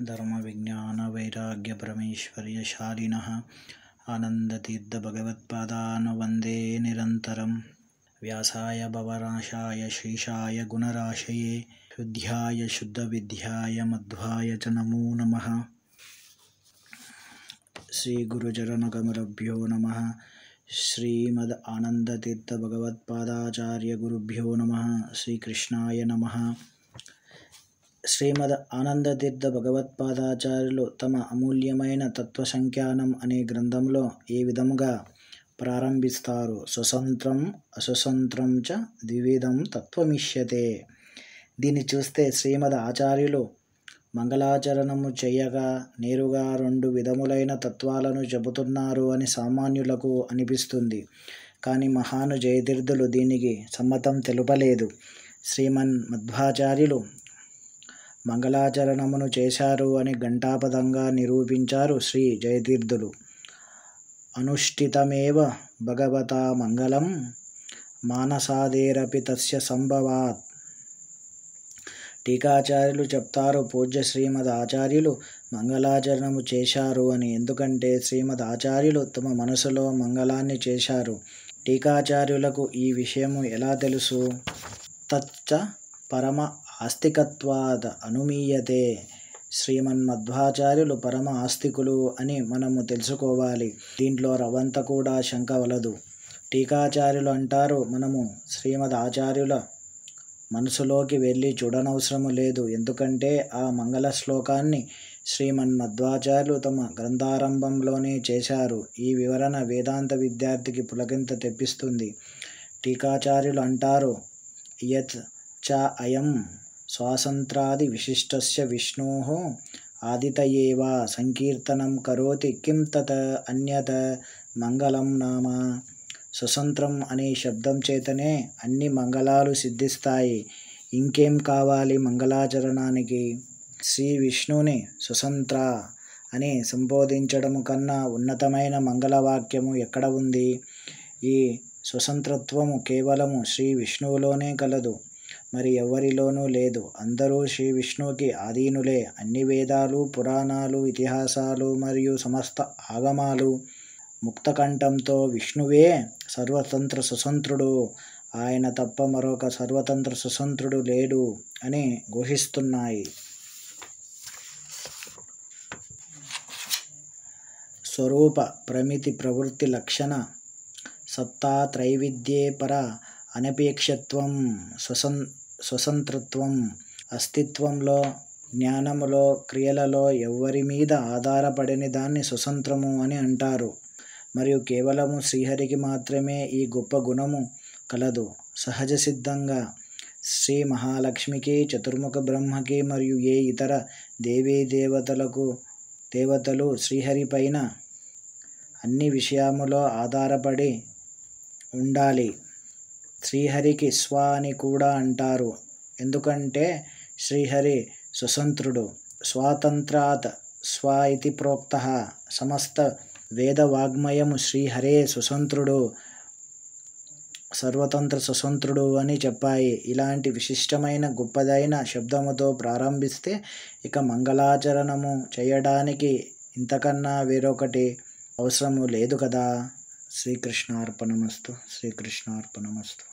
धर्म विज्ञान वैराग्य परमेश्वर्यशालिनः आनंदतीर्थ भगवत्पादान् वन्दे निरन्तरम्। व्यासाय भवनाशाय श्रीशाय गुणराशये शुद्ध्याय शुद्धविद्याय मध्वाय च नमो नमः। श्री गुरुचरणकमलभ्यो नमः। श्रीमद् आनंदतीर्थ भगवत्पादाचार्य गुरुभ्यो नमः। श्रीकृष्णाय नमः। శ్రీమద్ ఆనందతీర్థ భగవత్పాదాచార్యులు తమ అమూల్యమైన తత్వసంఖ్యానం అనే గ్రంథంలో ఈ విధముగా ప్రారంభిస్తారు. స్వతంత్రం అస్వతంత్రం చ ద్వివిధం తత్వమిష్యతే. దీన్ని చూస్తే శ్రీమద్ ఆచార్యులు మంగళాచరణము చేయగా నేరుగా రెండు విధములైన తత్వాలను చెబుతున్నారు అని సామాన్యులకు అనిపిస్తుంది. కానీ మహాను జయతీర్థులు దీనికి సమ్మతం తెలుపలేదు. శ్రీమన్ మధ్వాచార్యులు మంగళాచరణమును చేశారు అని ఘంటాపథంగా నిరూపించారు శ్రీ జయతీర్థులు. అనుష్ఠితమేవ భగవతా మంగళం మానసాదేరపి తస్య సంభవాత్. టీకాచార్యులు చెప్తారు, పూజ్య శ్రీమద్ ఆచార్యులు మంగళాచరణము చేశారు అని. ఎందుకంటే శ్రీమద్ ఆచార్యులు తమ మనసులో మంగళాన్ని చేశారు. టీకాచార్యులకు ఈ విషయము ఎలా తెలుసు? తచ్చ పరమ ఆస్తికత్వాద్ అనుమీయతే. శ్రీమన్మధ్వాచార్యులు పరమ ఆస్తికులు అని మనము తెలుసుకోవాలి. దీంట్లో రవంత కూడా శంక వలదు. టీకాచార్యులు అంటారు, మనము శ్రీమద్ ఆచార్యుల మనసులోకి వెళ్ళి చూడనవసరము లేదు. ఎందుకంటే ఆ మంగళ శ్లోకాన్ని శ్రీమన్మధ్వాచార్యులు తమ గ్రంథారంభంలోనే చేశారు. ఈ వివరణ వేదాంత విద్యార్థికి పులకింత తెప్పిస్తుంది. టీకాచార్యులు అంటారు, యత్ చ అయం స్వాతంత్రాది విశిష్టస్య విష్ణోః ఆదితయేవ సంకీర్తనం కరోతి కిం తత్ అన్యత్ మంగళం నామ. స్వతంత్రం అనే శబ్దం చేతనే అన్ని మంగళాలు సిద్ధిస్తాయి. ఇంకేం కావాలి మంగళాచరణానికి? శ్రీ విష్ణుని స్వతంత్ర అని సంబోధించడము కన్నా ఉన్నతమైన మంగళవాక్యము ఎక్కడ ఉంది? ఈ స్వతంత్రత్వము కేవలము శ్రీ విష్ణువులోనే కలదు, మరి ఎవరిలోనూ లేదు. అందరూ శ్రీ విష్ణువుకి ఆధీనులే. అన్ని వేదాలు, పురాణాలు, ఇతిహాసాలు మరియు సమస్త ఆగమాలు ముక్తకంఠంతో విష్ణువే సర్వతంత్ర స్వతంత్రుడు, ఆయన తప్ప మరొక సర్వతంత్ర స్వతంత్రుడు లేడు అని ఘోషిస్తున్నాయి. స్వరూప ప్రమితి ప్రవృత్తి లక్షణ సత్తా త్రైవిధ్యే పర అనపేక్షత్వం స్వతంత్రత్వం. అస్తిత్వంలో, జ్ఞానములో, క్రియలలో ఎవ్వరి మీద ఆధారపడని దాన్ని స్వతంత్రము అని అంటారు. మరియు కేవలము శ్రీహరికి మాత్రమే ఈ గొప్ప గుణము కలదు. సహజ సిద్ధంగా శ్రీ మహాలక్ష్మికి, చతుర్ముఖ బ్రహ్మకి మరియు ఏ ఇతర దేవతలు శ్రీహరి పైన అన్ని విషయములో ఆధారపడి ఉండాలి. శ్రీహరికి స్వ అని కూడా అంటారు. ఎందుకంటే శ్రీహరి స్వతంత్రుడు. స్వాతంత్రాత్ స్వ ఇతి ప్రోక్తః. సమస్త వేదవాగ్మయము శ్రీహరే స్వతంత్రుడు, సర్వతంత్ర స్వతంత్రుడు అని చెప్పాయి. ఇలాంటి విశిష్టమైన గొప్పదైన శబ్దముతో ప్రారంభిస్తే ఇక మంగళాచరణము చేయడానికి ఇంతకన్నా వేరొకటి అవసరము లేదు కదా. శ్రీకృష్ణార్పణమస్తు. శ్రీకృష్ణార్పణమస్తు.